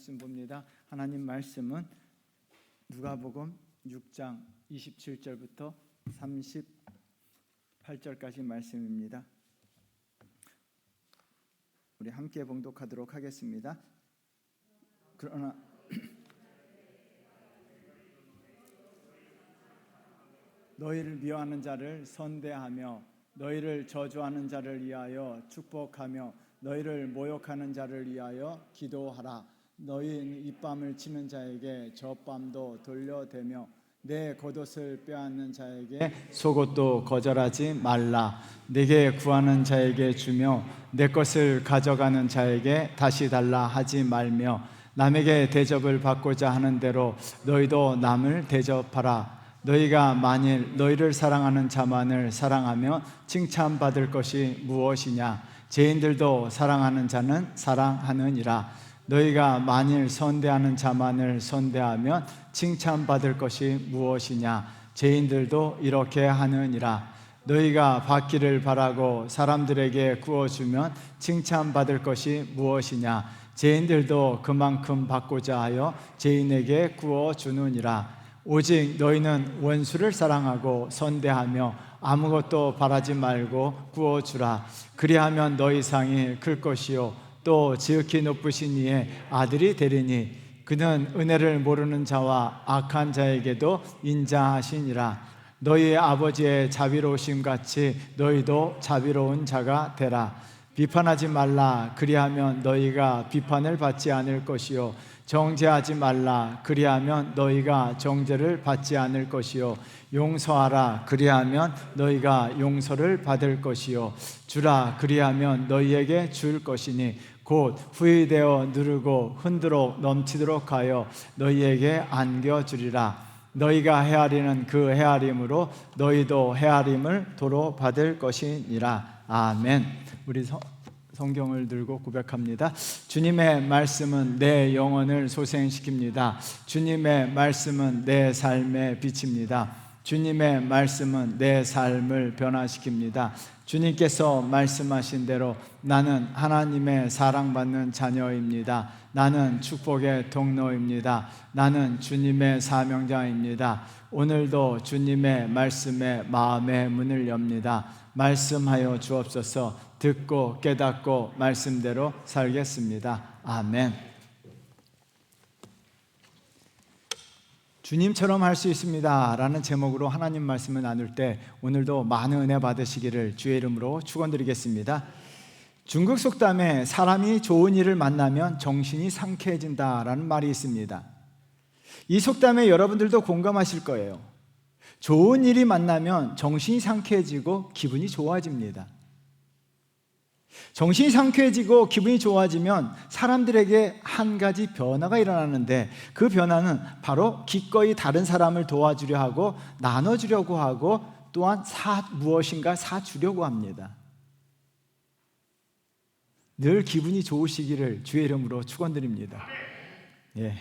말씀 봅니다. 하나님 말씀은 누가복음 6장 27절부터 38절까지 말씀입니다. 우리 함께 봉독하도록 하겠습니다. 그러나 너희를 미워하는 자를 선대하며 너희를 저주하는 자를 위하여 축복하며 너희를 모욕하는 자를 위하여 기도하라. 너희는 입밤을 치는 자에게 젖밤도 돌려대며 내 겉옷을 빼앗는 자에게 속옷도 거절하지 말라. 내게 구하는 자에게 주며 내 것을 가져가는 자에게 다시 달라 하지 말며 남에게 대접을 받고자 하는 대로 너희도 남을 대접하라. 너희가 만일 너희를 사랑하는 자만을 사랑하며 칭찬받을 것이 무엇이냐? 죄인들도 사랑하는 자는 사랑하느니라. 너희가 만일 선대하는 자만을 선대하면 칭찬받을 것이 무엇이냐? 죄인들도 이렇게 하느니라. 너희가 받기를 바라고 사람들에게 구워주면 칭찬받을 것이 무엇이냐? 죄인들도 그만큼 받고자 하여 죄인에게 구워주느니라. 오직 너희는 원수를 사랑하고 선대하며 아무것도 바라지 말고 구워주라. 그리하면 너희 상이 클 것이요 또 지극히 높으신 이의 아들이 되리니 그는 은혜를 모르는 자와 악한 자에게도 인자하시니라. 너희의 아버지의 자비로우심 같이 너희도 자비로운 자가 되라. 비판하지 말라. 그리하면 너희가 비판을 받지 않을 것이요 정죄하지 말라. 그리하면 너희가 정죄를 받지 않을 것이요 용서하라. 그리하면 너희가 용서를 받을 것이요 주라. 그리하면 너희에게 줄 것이니 곧 후히되어 누르고 흔들어 넘치도록 하여 너희에게 안겨주리라. 너희가 헤아리는 그 헤아림으로 너희도 헤아림을 도로 받을 것이니라. 아멘. 우리 성경을 들고 고백합니다. 주님의 말씀은 내 영혼을 소생시킵니다. 주님의 말씀은 내 삶의 빛입니다. 주님의 말씀은 내 삶을 변화시킵니다. 주님께서 말씀하신 대로 나는 하나님의 사랑받는 자녀입니다. 나는 축복의 통로입니다. 나는 주님의 사명자입니다. 오늘도 주님의 말씀에 마음의 문을 엽니다. 말씀하여 주옵소서. 듣고 깨닫고 말씀대로 살겠습니다. 아멘. 주님처럼 할 수 있습니다 라는 제목으로 하나님 말씀을 나눌 때 오늘도 많은 은혜 받으시기를 주의 이름으로 축원드리겠습니다. 중국 속담에 사람이 좋은 일을 만나면 정신이 상쾌해진다라는 말이 있습니다. 이 속담에 여러분들도 공감하실 거예요. 좋은 일이 만나면 정신이 상쾌해지고 기분이 좋아집니다. 정신이 상쾌해지고 기분이 좋아지면 사람들에게 한 가지 변화가 일어나는데 그 변화는 바로 기꺼이 다른 사람을 도와주려 하고 나눠주려고 하고 또한 무엇인가 사주려고 합니다. 늘 기분이 좋으시기를 주의 이름으로 축원드립니다. 예.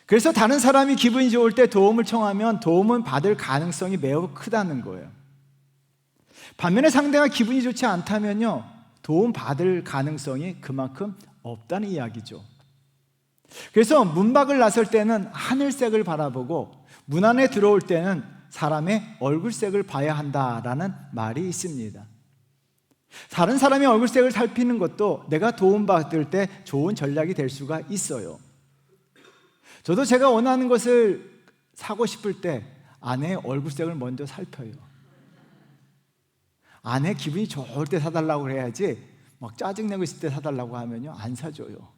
그래서 다른 사람이 기분이 좋을 때 도움을 청하면 도움은 받을 가능성이 매우 크다는 거예요. 반면에 상대가 기분이 좋지 않다면요 도움 받을 가능성이 그만큼 없다는 이야기죠. 그래서 문밖을 나설 때는 하늘색을 바라보고 문 안에 들어올 때는 사람의 얼굴색을 봐야 한다라는 말이 있습니다. 다른 사람의 얼굴색을 살피는 것도 내가 도움받을 때 좋은 전략이 될 수가 있어요. 저도 제가 원하는 것을 사고 싶을 때 아내의 얼굴색을 먼저 살펴요. 아내 기분이 좋을 때 사달라고 해야지 막 짜증내고 있을 때 사달라고 하면요 안 사줘요.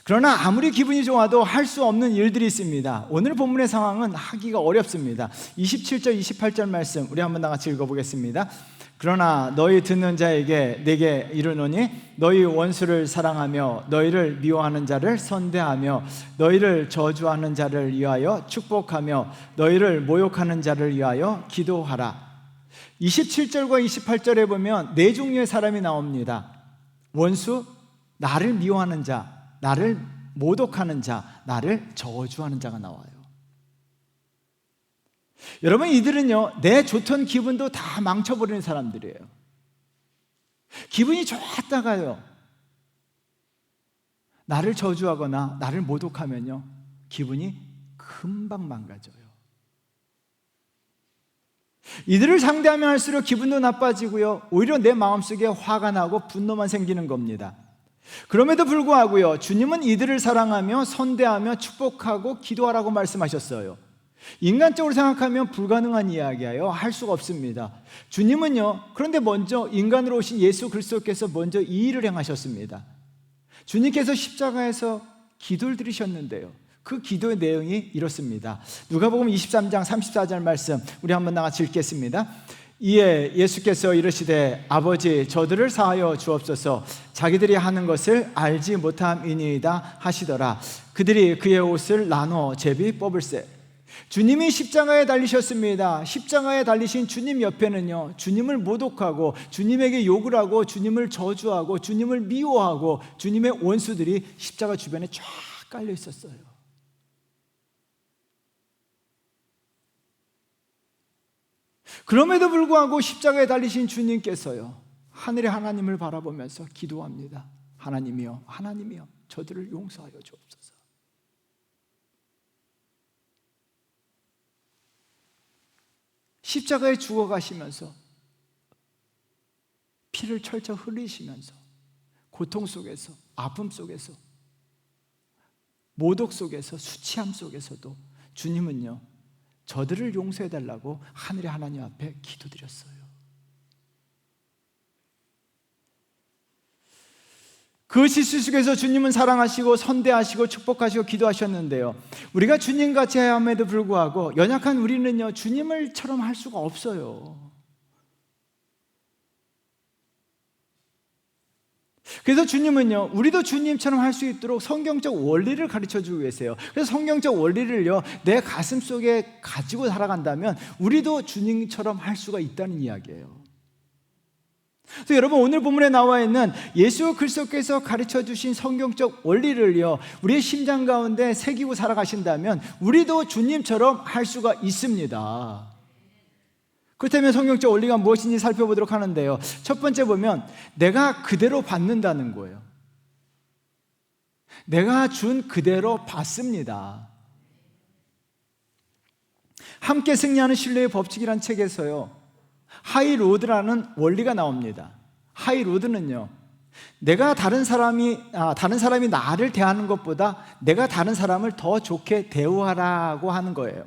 그러나 아무리 기분이 좋아도 할 수 없는 일들이 있습니다. 오늘 본문의 상황은 하기가 어렵습니다. 27절 28절 말씀 우리 한번 다 같이 읽어보겠습니다. 그러나 너희 듣는 자에게 내게 이르노니 너희 원수를 사랑하며 너희를 미워하는 자를 선대하며 너희를 저주하는 자를 위하여 축복하며 너희를 모욕하는 자를 위하여 기도하라. 27절과 28절에 보면 네 종류의 사람이 나옵니다. 원수, 나를 미워하는 자, 나를 모독하는 자, 나를 저주하는 자가 나와요. 여러분 이들은요 내 좋던 기분도 다 망쳐버리는 사람들이에요. 기분이 좋았다가요 나를 저주하거나 나를 모독하면요, 기분이 금방 망가져요. 이들을 상대하면 할수록 기분도 나빠지고요, 오히려 내 마음속에 화가 나고 분노만 생기는 겁니다. 그럼에도 불구하고요, 주님은 이들을 사랑하며 선대하며 축복하고 기도하라고 말씀하셨어요. 인간적으로 생각하면 불가능한 이야기예요. 할 수가 없습니다. 주님은요, 그런데 먼저 인간으로 오신 예수 그리스도께서 먼저 이 일을 행하셨습니다. 주님께서 십자가에서 기도를 드리셨는데요, 그 기도의 내용이 이렇습니다. 누가복음 23장 34절 말씀 우리 한번 나같이 읽겠습니다. 이에 예수께서 이르시되 아버지 저들을 사하여 주옵소서, 자기들이 하는 것을 알지 못함이니이다 하시더라. 그들이 그의 옷을 나눠 제비 뽑을세. 주님이 십자가에 달리셨습니다. 십자가에 달리신 주님 옆에는요, 주님을 모독하고 주님에게 욕을 하고 주님을 저주하고 주님을 미워하고 주님의 원수들이 십자가 주변에 쫙 깔려 있었어요. 그럼에도 불구하고 십자가에 달리신 주님께서요, 하늘의 하나님을 바라보면서 기도합니다. 하나님이여, 하나님이여, 저들을 용서하여 주옵소서. 십자가에 죽어가시면서 피를 철철 흘리시면서 고통 속에서, 아픔 속에서, 모독 속에서, 수치함 속에서도 주님은요, 저들을 용서해달라고 하늘의 하나님 앞에 기도드렸어요. 그 실수 속에서 주님은 사랑하시고 선대하시고 축복하시고 기도하셨는데요, 우리가 주님같이 해야 함에도 불구하고 연약한 우리는요, 주님을처럼 할 수가 없어요. 그래서 주님은요, 우리도 주님처럼 할 수 있도록 성경적 원리를 가르쳐주고 계세요. 그래서 성경적 원리를요, 내 가슴 속에 가지고 살아간다면 우리도 주님처럼 할 수가 있다는 이야기예요. 그래서 여러분, 오늘 본문에 나와 있는 예수 그리스도께서 가르쳐주신 성경적 원리를요, 우리의 심장 가운데 새기고 살아가신다면 우리도 주님처럼 할 수가 있습니다. 그렇다면 성경적 원리가 무엇인지 살펴보도록 하는데요, 첫 번째 보면 내가 그대로 받는다는 거예요. 내가 준 그대로 받습니다. 함께 승리하는 신뢰의 법칙이라는 책에서요, 하이로드라는 원리가 나옵니다. 하이로드는요, 내가 다른 사람이 나를 대하는 것보다 내가 다른 사람을 더 좋게 대우하라고 하는 거예요.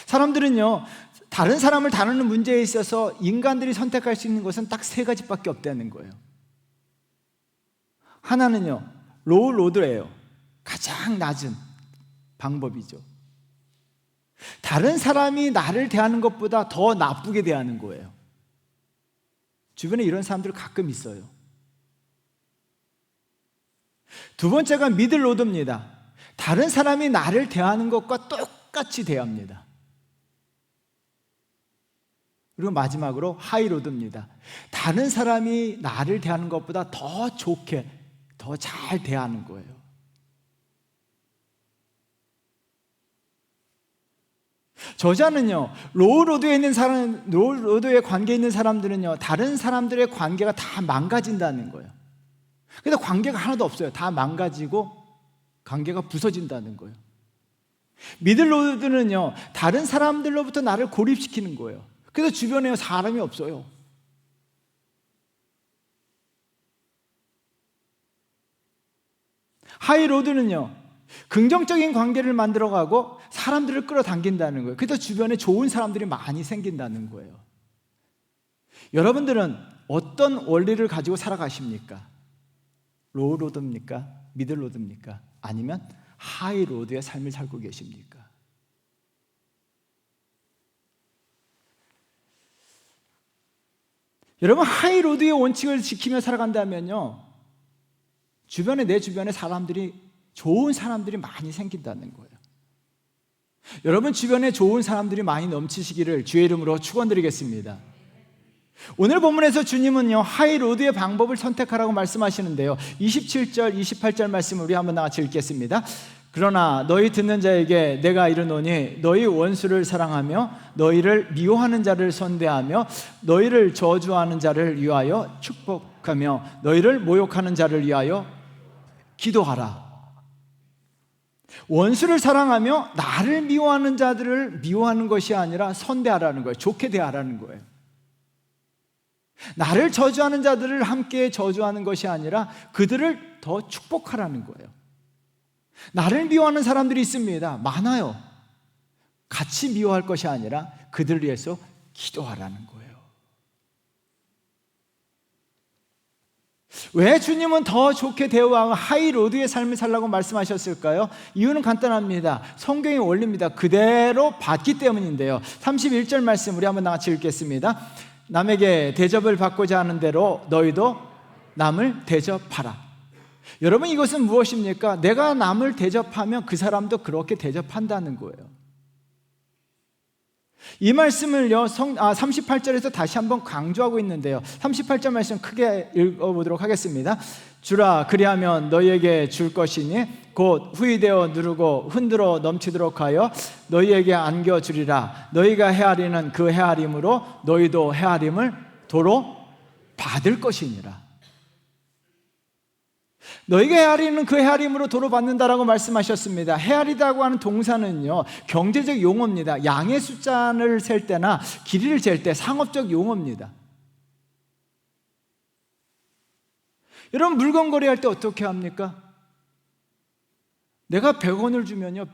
사람들은요, 다른 사람을 다루는 문제에 있어서 인간들이 선택할 수 있는 것은 딱 세 가지밖에 없다는 거예요. 하나는요, 로우 로드예요. 가장 낮은 방법이죠. 다른 사람이 나를 대하는 것보다 더 나쁘게 대하는 거예요. 주변에 이런 사람들 가끔 있어요. 두 번째가 미들 로드입니다. 다른 사람이 나를 대하는 것과 똑같이 대합니다. 그리고 마지막으로 하이로드입니다. 다른 사람이 나를 대하는 것보다 더 좋게, 더 잘 대하는 거예요. 저자는요, 로우로드에 관계에 있는 사람들은요, 다른 사람들의 관계가 다 망가진다는 거예요. 그래서 관계가 하나도 없어요. 다 망가지고 관계가 부서진다는 거예요. 미들로드는요, 다른 사람들로부터 나를 고립시키는 거예요. 그래서 주변에 사람이 없어요. 하이로드는요, 긍정적인 관계를 만들어가고 사람들을 끌어당긴다는 거예요. 그래서 주변에 좋은 사람들이 많이 생긴다는 거예요. 여러분들은 어떤 원리를 가지고 살아가십니까? 로우로드입니까? 미들로드입니까? 아니면 하이로드의 삶을 살고 계십니까? 여러분, 하이로드의 원칙을 지키며 살아간다면요, 내 주변에 좋은 사람들이 많이 생긴다는 거예요. 여러분 주변에 좋은 사람들이 많이 넘치시기를 주의 이름으로 축원드리겠습니다. 오늘 본문에서 주님은요, 하이로드의 방법을 선택하라고 말씀하시는데요, 27절, 28절 말씀을 우리 한번 같이 읽겠습니다. 그러나 너희 듣는 자에게 내가 이르노니 너희 원수를 사랑하며 너희를 미워하는 자를 선대하며 너희를 저주하는 자를 위하여 축복하며 너희를 모욕하는 자를 위하여 기도하라. 원수를 사랑하며 나를 미워하는 자들을 미워하는 것이 아니라 선대하라는 거예요. 좋게 대하라는 거예요. 나를 저주하는 자들을 함께 저주하는 것이 아니라 그들을 더 축복하라는 거예요. 나를 미워하는 사람들이 있습니다. 많아요. 같이 미워할 것이 아니라 그들을 위해서 기도하라는 거예요. 왜 주님은 더 좋게 대우하고 하이로드의 삶을 살라고 말씀하셨을까요? 이유는 간단합니다. 성경의 원리입니다. 그대로 받기 때문인데요. 31절 말씀 우리 한번 같이 읽겠습니다. 남에게 대접을 받고자 하는 대로 너희도 남을 대접하라. 여러분, 이것은 무엇입니까? 내가 남을 대접하면 그 사람도 그렇게 대접한다는 거예요. 이 말씀을요 38절에서 다시 한번 강조하고 있는데요, 38절 말씀 크게 읽어보도록 하겠습니다. 주라, 그리하면 너희에게 줄 것이니 곧 후이되어 누르고 흔들어 넘치도록 하여 너희에게 안겨주리라. 너희가 헤아리는 그 헤아림으로 너희도 헤아림을 도로 받을 것이니라. 너희가 헤아리는 그 헤아림으로 도로 받는다라고 말씀하셨습니다. 헤아리다고 하는 동사는요 경제적 용어입니다. 양의 숫자를 셀 때나 길이를 잴 때 상업적 용어입니다. 여러분, 물건 거래할 때 어떻게 합니까? 내가 100원을 주면요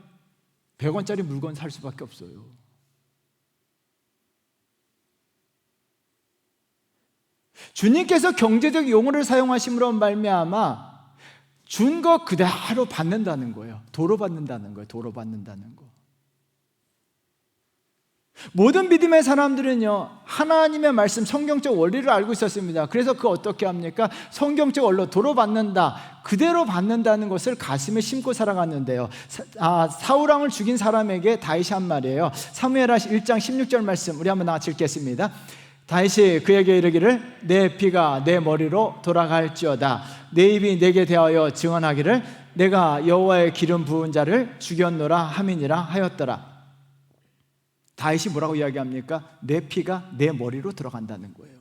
100원짜리 물건 살 수밖에 없어요. 주님께서 경제적 용어를 사용하심으로 말미암아 준 거 그대로 받는다는 거예요. 도로 받는다는 거예요. 도로 받는다는 거. 모든 믿음의 사람들은요 하나님의 말씀, 성경적 원리를 알고 있었습니다. 그래서 그 어떻게 합니까? 성경적 원리, 도로 받는다, 그대로 받는다는 것을 가슴에 심고 살아갔는데요. 사울왕을 죽인 사람에게 다윗이 한 말이에요. 사무엘하 1장 16절 말씀 우리 한번 같이 읽겠습니다. 다윗이 그에게 이르기를 내 피가 내 머리로 돌아갈지어다. 내 입이 내게 대하여 증언하기를 내가 여호와의 기름 부은 자를 죽였노라 함이니라 하였더라. 다윗이 뭐라고 이야기합니까? 내 피가 내 머리로 들어간다는 거예요.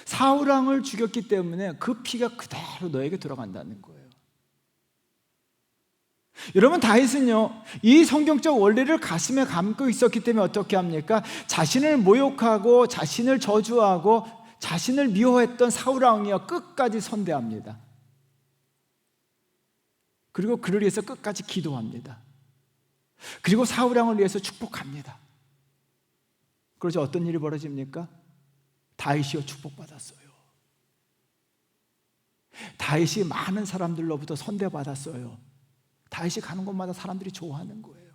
사울왕을 죽였기 때문에 그 피가 그대로 너에게 들어간다는 거예요. 여러분, 다윗은요 이 성경적 원리를 가슴에 감고 있었기 때문에 어떻게 합니까? 자신을 모욕하고 자신을 저주하고 자신을 미워했던 사울왕이요 끝까지 선대합니다. 그리고 그를 위해서 끝까지 기도합니다. 그리고 사울왕을 위해서 축복합니다. 그러자 어떤 일이 벌어집니까? 다윗이요 축복받았어요. 다윗이 많은 사람들로부터 선대받았어요. 다윗이 가는 곳마다 사람들이 좋아하는 거예요.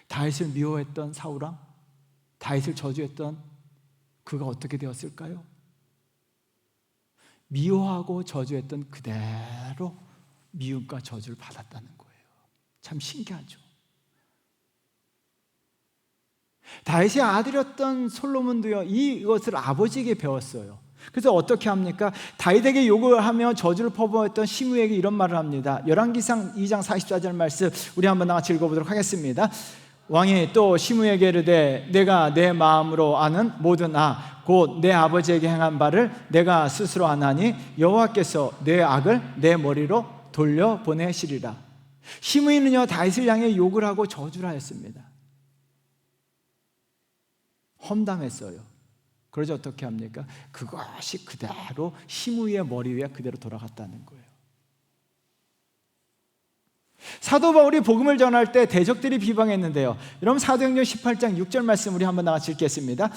다윗을 미워했던 사울왕, 다윗을 저주했던 그가 어떻게 되었을까요? 미워하고 저주했던 그대로 미움과 저주를 받았다는 거예요. 참 신기하죠. 다윗의 아들이었던 솔로몬도요 이것을 아버지에게 배웠어요. 그래서 어떻게 합니까? 다윗에게 욕을 하며 저주를 퍼부었던 시므에게 이런 말을 합니다. 열왕기상 2장 44절 말씀 우리 한번 같이 읽어보도록 하겠습니다. 왕이 또 시므에게 이르되 내가 내 마음으로 아는 모든 곧 내 아버지에게 행한 바를 내가 스스로 아나니 여호와께서 내 악을 내 머리로 돌려보내시리라. 시므이는요 다윗을 향해 욕을 하고 저주를 하였습니다. 험담했어요. 그러자 어떻게 합니까? 그것이 그대로 시므이의 머리 위에 그대로 돌아갔다는 거예요. 사도 바울이 복음을 전할 때 대적들이 비방했는데요, 여러분 사도행전 18장 6절 말씀 우리 한번 같이 읽겠습니다.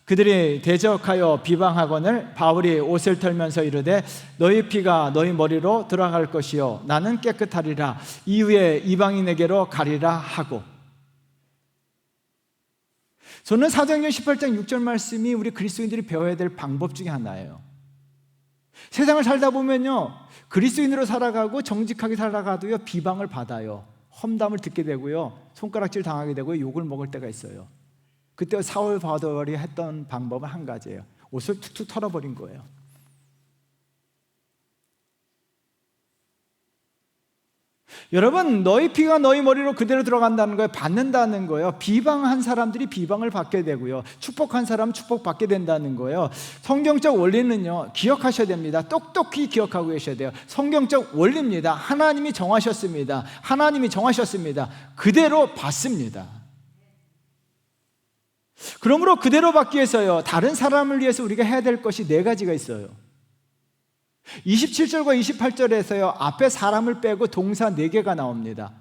그들이 대적하여 비방하거늘 바울이 옷을 털면서 이르되 너희 피가 너희 머리로 들어갈 것이요 나는 깨끗하리라. 이후에 이방인에게로 가리라 하고. 저는 사도행전 18장 6절 말씀이 우리 그리스도인들이 배워야 될 방법 중에 하나예요. 세상을 살다 보면요 그리스도인으로 살아가고 정직하게 살아가도요 비방을 받아요. 험담을 듣게 되고요 손가락질 당하게 되고 욕을 먹을 때가 있어요. 그때 사울 바울이 했던 방법은 한 가지예요. 옷을 툭툭 털어버린 거예요. 여러분, 너희 피가 너희 머리로 그대로 들어간다는 거예요. 받는다는 거예요. 비방한 사람들이 비방을 받게 되고요, 축복한 사람은 축복받게 된다는 거예요. 성경적 원리는요, 기억하셔야 됩니다. 똑똑히 기억하고 계셔야 돼요. 성경적 원리입니다. 하나님이 정하셨습니다. 하나님이 정하셨습니다. 그대로 받습니다. 그러므로 그대로 받기 위해서요, 다른 사람을 위해서 우리가 해야 될 것이 네 가지가 있어요. 27절과 28절에서요, 앞에 사람을 빼고 동사 4개가 나옵니다.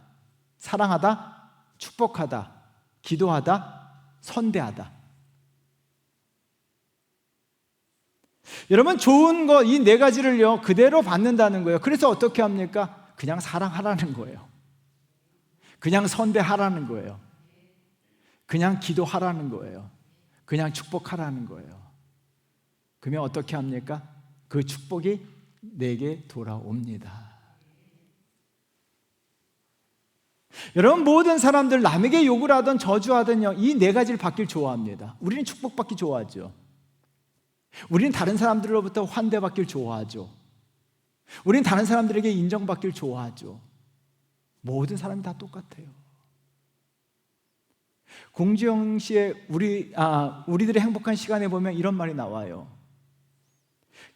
사랑하다, 축복하다, 기도하다, 선대하다. 여러분, 좋은 거 이 4가지를요 그대로 받는다는 거예요. 그래서 어떻게 합니까? 그냥 사랑하라는 거예요. 그냥 선대하라는 거예요. 그냥 기도하라는 거예요. 그냥 축복하라는 거예요. 그러면 어떻게 합니까? 그 축복이 내게 돌아옵니다. 여러분, 모든 사람들 남에게 욕을 하든 저주하든요, 이 4가지를 받길 좋아합니다. 우리는 축복받기 좋아하죠. 우리는 다른 사람들로부터 환대받길 좋아하죠. 우리는 다른 사람들에게 인정받길 좋아하죠. 모든 사람이 다 똑같아요. 공주영 씨의 우리들의 행복한 시간에 보면 이런 말이 나와요.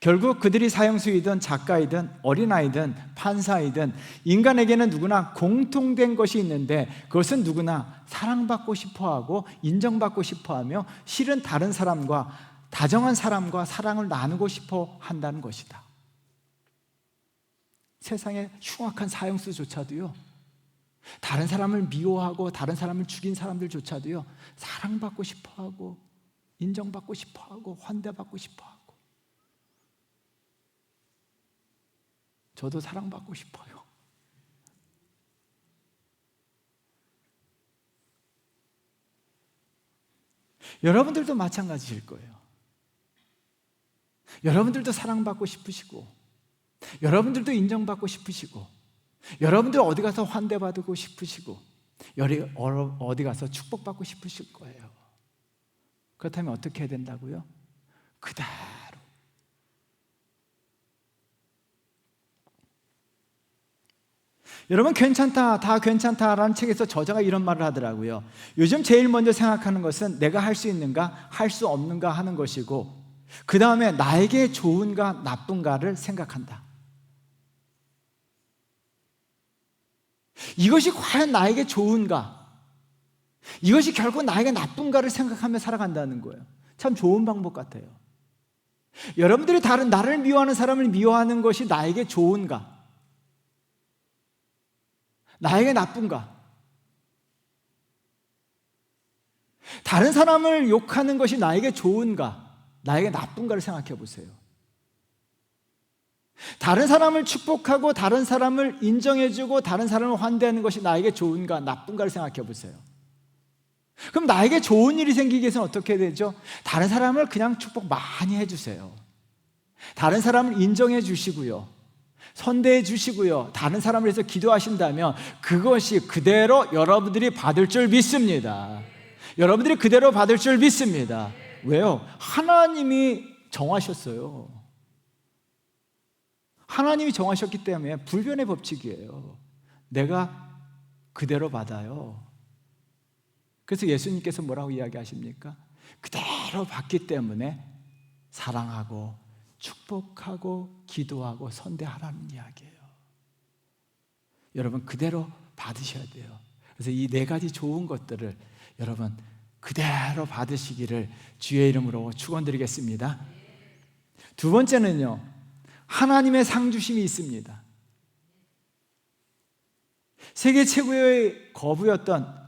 결국 그들이 사형수이든 작가이든 어린아이든 판사이든 인간에게는 누구나 공통된 것이 있는데, 그것은 누구나 사랑받고 싶어하고 인정받고 싶어하며 실은 다른 사람과, 다정한 사람과 사랑을 나누고 싶어 한다는 것이다. 세상에 흉악한 사형수조차도요, 다른 사람을 미워하고 다른 사람을 죽인 사람들조차도요, 사랑받고 싶어하고 인정받고 싶어하고 환대받고 싶어하고. 저도 사랑받고 싶어요. 여러분들도 마찬가지일 거예요. 여러분들도 사랑받고 싶으시고, 여러분들도 인정받고 싶으시고, 여러분들 어디 가서 환대받고 싶으시고, 어디 가서 축복받고 싶으실 거예요. 그렇다면 어떻게 해야 된다고요? 그대로. 여러분, 괜찮다, 다 괜찮다라는 책에서 저자가 이런 말을 하더라고요. 요즘 제일 먼저 생각하는 것은 내가 할 수 있는가, 할 수 없는가 하는 것이고, 그 다음에 나에게 좋은가, 나쁜가를 생각한다. 이것이 과연 나에게 좋은가, 이것이 결국 나에게 나쁜가를 생각하며 살아간다는 거예요. 참 좋은 방법 같아요. 여러분들이 나를 미워하는 사람을 미워하는 것이 나에게 좋은가, 나에게 나쁜가? 다른 사람을 욕하는 것이 나에게 좋은가, 나에게 나쁜가를 생각해 보세요. 다른 사람을 축복하고 다른 사람을 인정해주고 다른 사람을 환대하는 것이 나에게 좋은가, 나쁜가를 생각해 보세요. 그럼 나에게 좋은 일이 생기기 위해서는 어떻게 되죠? 다른 사람을 그냥 축복 많이 해주세요. 다른 사람을 인정해 주시고요, 선대해 주시고요, 다른 사람을 위해서 기도하신다면 그것이 그대로 여러분들이 받을 줄 믿습니다. 여러분들이 그대로 받을 줄 믿습니다. 왜요? 하나님이 정하셨어요. 하나님이 정하셨기 때문에 불변의 법칙이에요. 내가 그대로 받아요. 그래서 예수님께서 뭐라고 이야기하십니까? 그대로 받기 때문에 사랑하고 축복하고 기도하고 선대하라는 이야기예요. 여러분, 그대로 받으셔야 돼요. 그래서 이 4가지 좋은 것들을 여러분 그대로 받으시기를 주의 이름으로 축원드리겠습니다. 두 번째는요, 하나님의 상주심이 있습니다. 세계 최고의 거부였던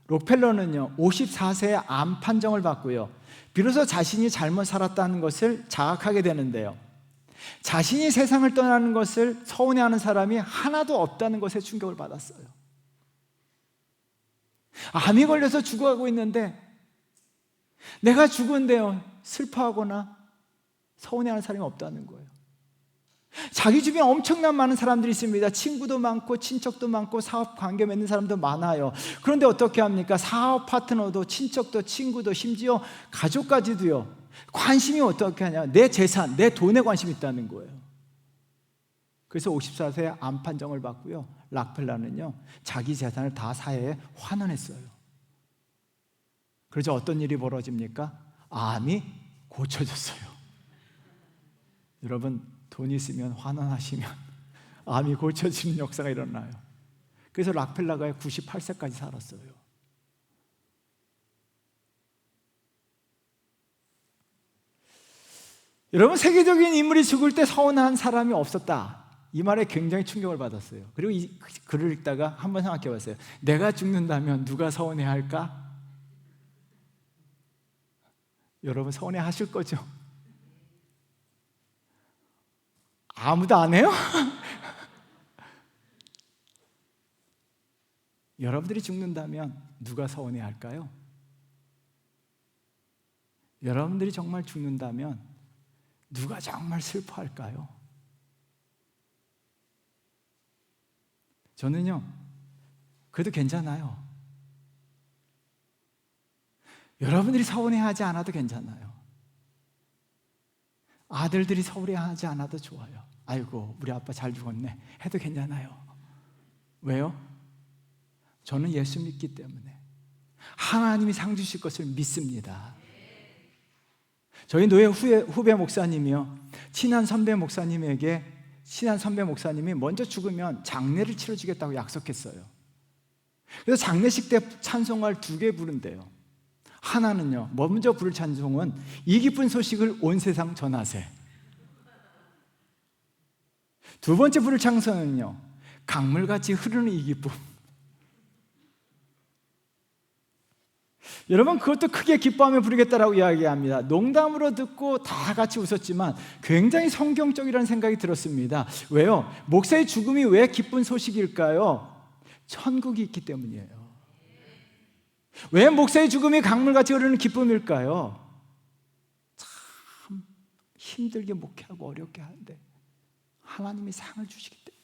록펠러는요 54세에 암 판정을 받고요, 비로소 자신이 잘못 살았다는 것을 자각하게 되는데요, 자신이 세상을 떠나는 것을 서운해하는 사람이 하나도 없다는 것에 충격을 받았어요. 암이 걸려서 죽어가고 있는데 내가 죽은데요 슬퍼하거나 서운해하는 사람이 없다는 거예요. 자기 주변에 엄청난 많은 사람들이 있습니다. 친구도 많고 친척도 많고 사업 관계 맺는 사람도 많아요. 그런데 어떻게 합니까? 사업 파트너도 친척도 친구도 심지어 가족까지도요 관심이 어떻게 하냐, 내 재산, 내 돈에 관심이 있다는 거예요. 그래서 54세에 암 판정을 받고요. 락펠러는요, 자기 재산을 다 사회에 환원했어요. 그래서 어떤 일이 벌어집니까? 암이 고쳐졌어요. 여러분, 돈 있으면 환원하시면 암이 고쳐지는 역사가 일어나요. 그래서 락펠러가 98세까지 살았어요. 여러분, 세계적인 인물이 죽을 때 서운한 사람이 없었다, 이 말에 굉장히 충격을 받았어요. 그리고 이 글을 읽다가 한번 생각해 봤어요. 내가 죽는다면 누가 서운해야 할까? 여러분, 서운해 하실 거죠? 아무도 안 해요? 여러분들이 죽는다면 누가 서운해 할까요? 여러분들이 정말 죽는다면 누가 정말 슬퍼할까요? 저는요, 그래도 괜찮아요. 여러분들이 서운해하지 않아도 괜찮아요. 아들들이 서운해하지 않아도 좋아요. 아이고, 우리 아빠 잘 죽었네 해도 괜찮아요. 왜요? 저는 예수 믿기 때문에 하나님이 상 주실 것을 믿습니다. 저희 노예 후배 목사님이요, 친한 선배 목사님이 먼저 죽으면 장례를 치러주겠다고 약속했어요. 그래서 장례식 때 찬송가를 2개 부른대요. 하나는요, 먼저 부를 찬송은 이 기쁜 소식을 온 세상 전하세. 두 번째 부를 찬송은요, 강물같이 흐르는 이 기쁨. 여러분, 그것도 크게 기뻐하며 부르겠다라고 이야기합니다. 농담으로 듣고 다 같이 웃었지만 굉장히 성경적이라는 생각이 들었습니다. 왜요? 목사의 죽음이 왜 기쁜 소식일까요? 천국이 있기 때문이에요. 왜 목사의 죽음이 강물같이 흐르는 기쁨일까요? 참 힘들게 목회하고 어렵게 하는데 하나님이 상을 주시기 때문이에요.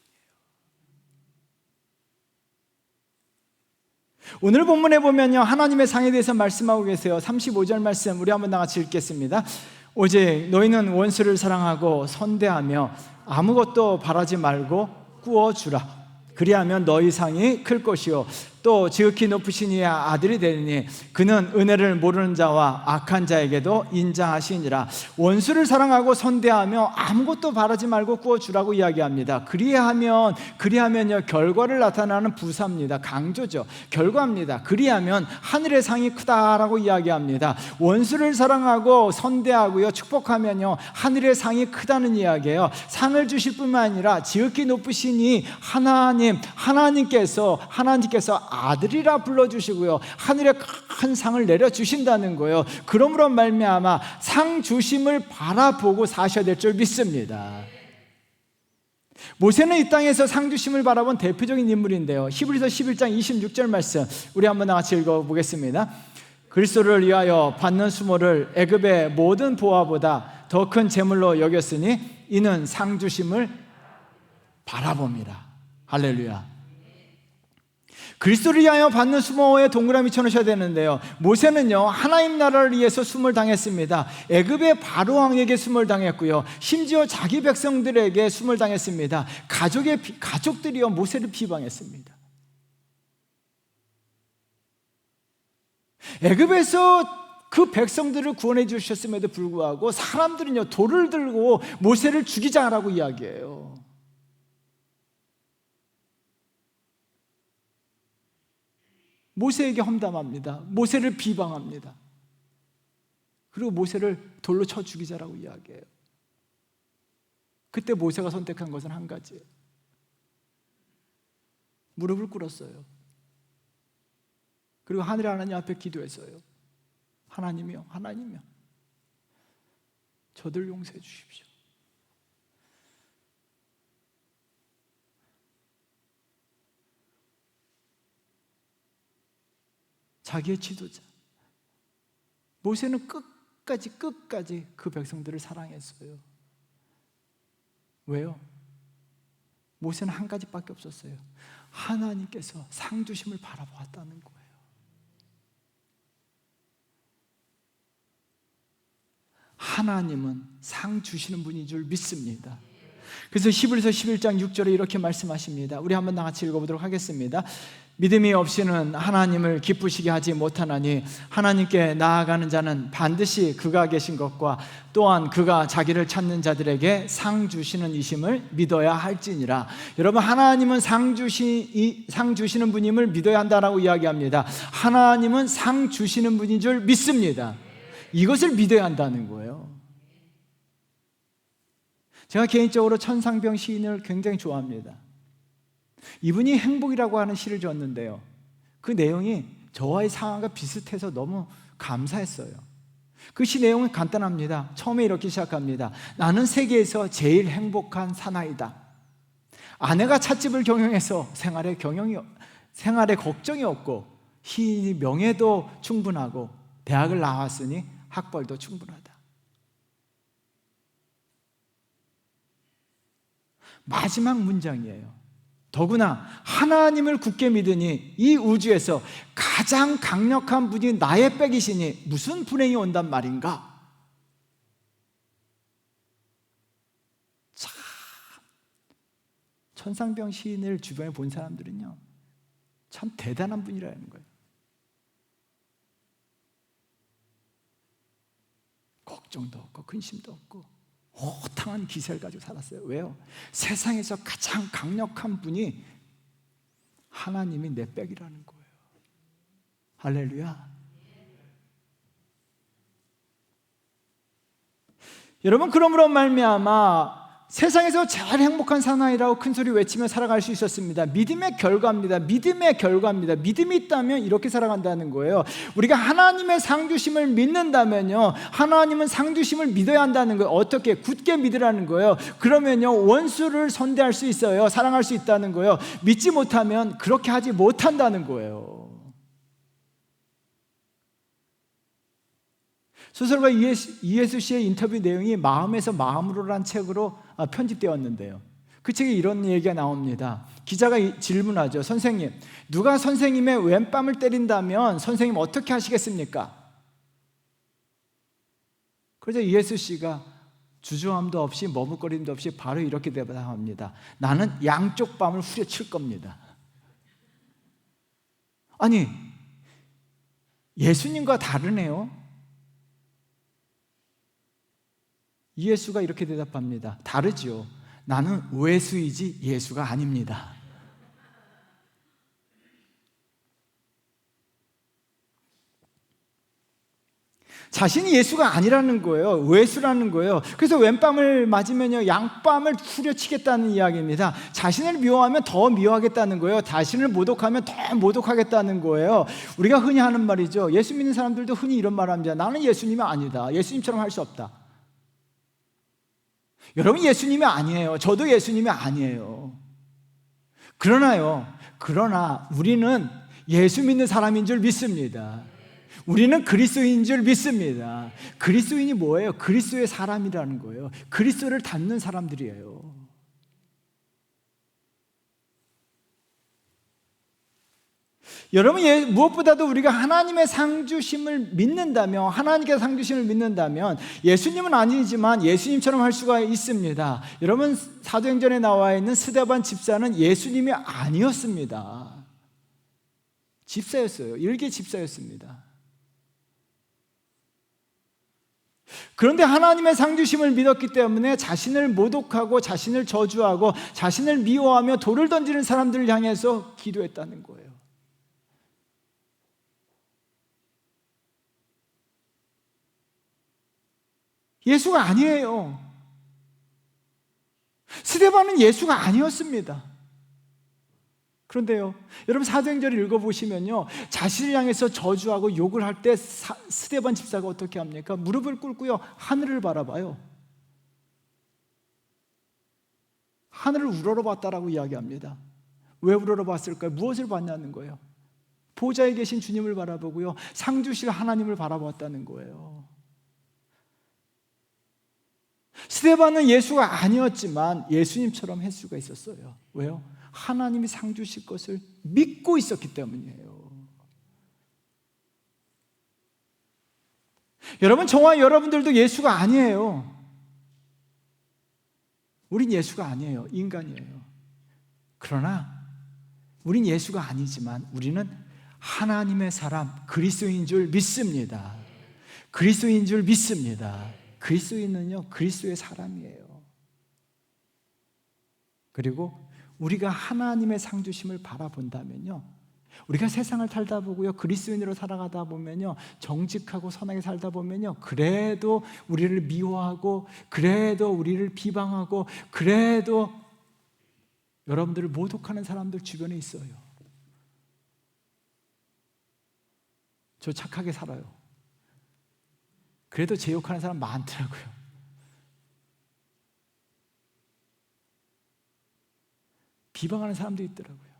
오늘 본문에 보면요, 하나님의 상에 대해서 말씀하고 계세요. 35절 말씀 우리 한번 다 같이 읽겠습니다. 오직 너희는 원수를 사랑하고 선대하며 아무것도 바라지 말고 꾸어주라. 그리하면 너희 상이 클 것이요 또 지극히 높으신 이의 아들이 되리니 그는 은혜를 모르는 자와 악한 자에게도 인자하시니라. 원수를 사랑하고 선대하며 아무것도 바라지 말고 꾸어주라고 이야기합니다. 그리하면요, 결과를 나타나는 부사입니다. 강조죠. 결과입니다. 그리하면 하늘의 상이 크다라고 이야기합니다. 원수를 사랑하고 선대하고요, 축복하면요, 하늘의 상이 크다는 이야기예요. 상을 주실 뿐만 아니라 지극히 높으신 이 하나님께서 아들이라 불러주시고요, 하늘에 큰 상을 내려주신다는 거예요. 그러므로 말미암아 상 주심을 바라보고 사셔야 될 줄 믿습니다. 모세는 이 땅에서 상 주심을 바라본 대표적인 인물인데요, 히브리서 11장 26절 말씀 우리 한번 같이 읽어보겠습니다. 그리스도를 위하여 받는 수모를 애굽의 모든 보화보다 더 큰 재물로 여겼으니 이는 상 주심을 바라봅니다. 할렐루야. 그리스도를 위하여 받는 수모에 동그라미 쳐놓으셔야 되는데요, 모세는요, 하나님 나라를 위해서 수모를 당했습니다. 애굽의 바로 왕에게 수모를 당했고요, 심지어 자기 백성들에게 수모를 당했습니다. 가족들이요, 모세를 비방했습니다. 애굽에서 그 백성들을 구원해 주셨음에도 불구하고 사람들은요, 돌을 들고 모세를 죽이자라고 이야기해요. 모세에게 험담합니다. 모세를 비방합니다. 그리고 모세를 돌로 쳐 죽이자라고 이야기해요. 그때 모세가 선택한 것은 한 가지예요. 무릎을 꿇었어요. 그리고 하늘의 하나님 앞에 기도했어요. 하나님이요, 저들 용서해 주십시오. 자기의 지도자 모세는 끝까지 그 백성들을 사랑했어요. 왜요? 모세는 한 가지밖에 없었어요. 하나님께서 상 주심을 바라보았다는 거예요. 하나님은 상 주시는 분인 줄 믿습니다. 그래서 히브리서 11장 6절에 이렇게 말씀하십니다. 우리 한번 다 같이 읽어보도록 하겠습니다. 믿음이 없이는 하나님을 기쁘시게 하지 못하나니 하나님께 나아가는 자는 반드시 그가 계신 것과 또한 그가 자기를 찾는 자들에게 상 주시는 이심을 믿어야 할지니라. 여러분, 하나님은 상 주시는 분임을 믿어야 한다라고 이야기합니다. 하나님은 상 주시는 분인 줄 믿습니다. 이것을 믿어야 한다는 거예요. 제가 개인적으로 천상병 시인을 굉장히 좋아합니다. 이분이 행복이라고 하는 시를 지었는데요, 그 내용이 저와의 상황과 비슷해서 너무 감사했어요. 그 시 내용은 간단합니다. 처음에 이렇게 시작합니다. 나는 세계에서 제일 행복한 사나이다. 아내가 찻집을 경영해서 생활에 걱정이 없고, 시인이 명예도 충분하고 대학을 나왔으니 학벌도 충분하다. 마지막 문장이에요. 더구나 하나님을 굳게 믿으니 이 우주에서 가장 강력한 분이 나의 백이시니 무슨 불행이 온단 말인가? 참, 천상병 시인을 주변에 본 사람들은요, 참 대단한 분이라는 거예요. 걱정도 없고 근심도 없고 호탕한 기세를 가지고 살았어요. 왜요? 세상에서 가장 강력한 분이 하나님이 내 백이라는 거예요. 할렐루야. 여러분, 그러므로 말미암아 세상에서 제일 행복한 사나이라고 큰 소리 외치며 살아갈 수 있었습니다. 믿음의 결과입니다. 믿음의 결과입니다. 믿음이 있다면 이렇게 살아간다는 거예요. 우리가 하나님의 상주심을 믿는다면요, 하나님은 상주심을 믿어야 한다는 거예요. 어떻게? 굳게 믿으라는 거예요. 그러면요, 원수를 선대할 수 있어요. 사랑할 수 있다는 거예요. 믿지 못하면 그렇게 하지 못한다는 거예요. 소설가 이예수 씨의 인터뷰 내용이 마음에서 마음으로란 책으로 편집되었는데요, 그 책에 이런 얘기가 나옵니다. 기자가 질문하죠. 선생님, 누가 선생님의 왼뺨을 때린다면 선생님 어떻게 하시겠습니까? 그래서 이예수 씨가 주저함도 없이 머뭇거림도 없이 바로 이렇게 대답합니다. 나는 양쪽 뺨을 후려칠 겁니다. 아니, 예수님과 다르네요. 이예수가 이렇게 대답합니다. 다르지요. 나는 외수이지 예수가 아닙니다. 자신이 예수가 아니라는 거예요. 외수라는 거예요. 그래서 왼뺨을 맞으면요, 양뺨을 후려치겠다는 이야기입니다. 자신을 미워하면 더 미워하겠다는 거예요. 자신을 모독하면 더 모독하겠다는 거예요. 우리가 흔히 하는 말이죠. 예수 믿는 사람들도 흔히 이런 말을 합니다. 나는 예수님이 아니다. 예수님처럼 할 수 없다. 여러분, 예수님이 아니에요. 저도 예수님이 아니에요. 그러나 우리는 예수 믿는 사람인 줄 믿습니다. 우리는 그리스도인인 줄 믿습니다. 그리스도인이 뭐예요? 그리스도의 사람이라는 거예요. 그리스도를 닮는 사람들이에요. 여러분, 무엇보다도 우리가 하나님의 상주심을 믿는다면, 하나님께서 상주심을 믿는다면, 예수님은 아니지만 예수님처럼 할 수가 있습니다. 여러분, 사도행전에 나와 있는 스데반 집사는 예수님이 아니었습니다. 집사였어요. 일개 집사였습니다. 그런데 하나님의 상주심을 믿었기 때문에 자신을 모독하고 자신을 저주하고 자신을 미워하며 돌을 던지는 사람들을 향해서 기도했다는 거예요. 예수가 아니에요. 스데반은 예수가 아니었습니다. 그런데요, 여러분, 사도행전을 읽어보시면요, 자신을 향해서 저주하고 욕을 할 때 스데반 집사가 어떻게 합니까? 무릎을 꿇고요, 하늘을 바라봐요. 하늘을 우러러봤다라고 이야기합니다. 왜 우러러봤을까요? 무엇을 봤냐는 거예요. 보좌에 계신 주님을 바라보고요, 상 주실 하나님을 바라봤다는 거예요. 스데반은 예수가 아니었지만 예수님처럼 할 수가 있었어요. 왜요? 하나님이 상 주실 것을 믿고 있었기 때문이에요. 여러분, 저와 여러분들도 예수가 아니에요. 우린 예수가 아니에요. 인간이에요. 그러나 우린 예수가 아니지만 우리는 하나님의 사람, 그리스도인 줄 믿습니다. 그리스도인 줄 믿습니다. 그리스도인은요, 그리스도의 사람이에요. 그리고 우리가 하나님의 상 주심을 바라본다면요, 우리가 세상을 살다 보고요, 그리스도인으로 살아가다 보면요, 정직하고 선하게 살다 보면요, 그래도 우리를 미워하고, 그래도 우리를 비방하고, 그래도 여러분들을 모독하는 사람들 주변에 있어요. 저 착하게 살아요. 그래도 제 욕하는 사람 많더라고요. 비방하는 사람도 있더라고요.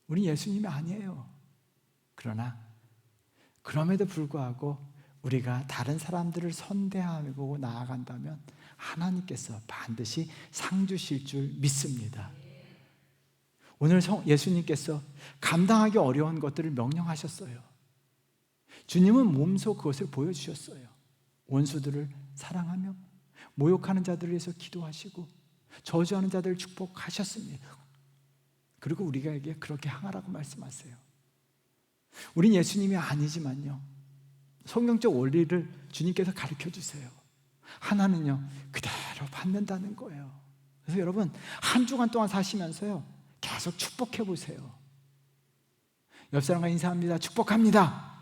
우린 예수님이 아니에요. 그러나 그럼에도 불구하고 우리가 다른 사람들을 선대하고 나아간다면 하나님께서 반드시 상 주실 줄 믿습니다. 오늘 예수님께서 감당하기 어려운 것들을 명령하셨어요. 주님은 몸소 그것을 보여주셨어요. 원수들을 사랑하며 모욕하는 자들을 위해서 기도하시고 저주하는 자들을 축복하셨습니다. 그리고 우리에게 그렇게 행하라고 말씀하세요. 우린 예수님이 아니지만요, 성경적 원리를 주님께서 가르쳐 주세요. 하나는요, 그대로 받는다는 거예요. 그래서 여러분, 한 주간 동안 사시면서요, 계속 축복해 보세요. 옆 사람과 인사합니다. 축복합니다.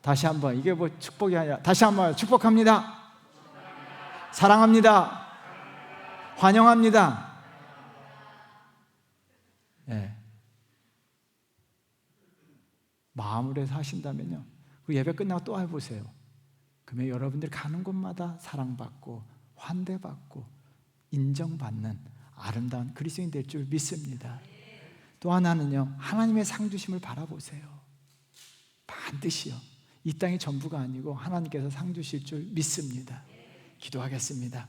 다시 한번, 이게 뭐 축복이 아니라 다시 한번 축복합니다. 사랑합니다. 환영합니다. 네. 마음으로 해서 하신다면요, 그 예배 끝나고 또 해보세요. 그러면 여러분들이 가는 곳마다 사랑받고 환대받고 인정받는 아름다운 그리스도인 될 줄 믿습니다. 또 하나는요, 하나님의 상 주심을 바라보세요. 반드시요. 이 땅이 전부가 아니고 하나님께서 상 주실 줄 믿습니다. 기도하겠습니다.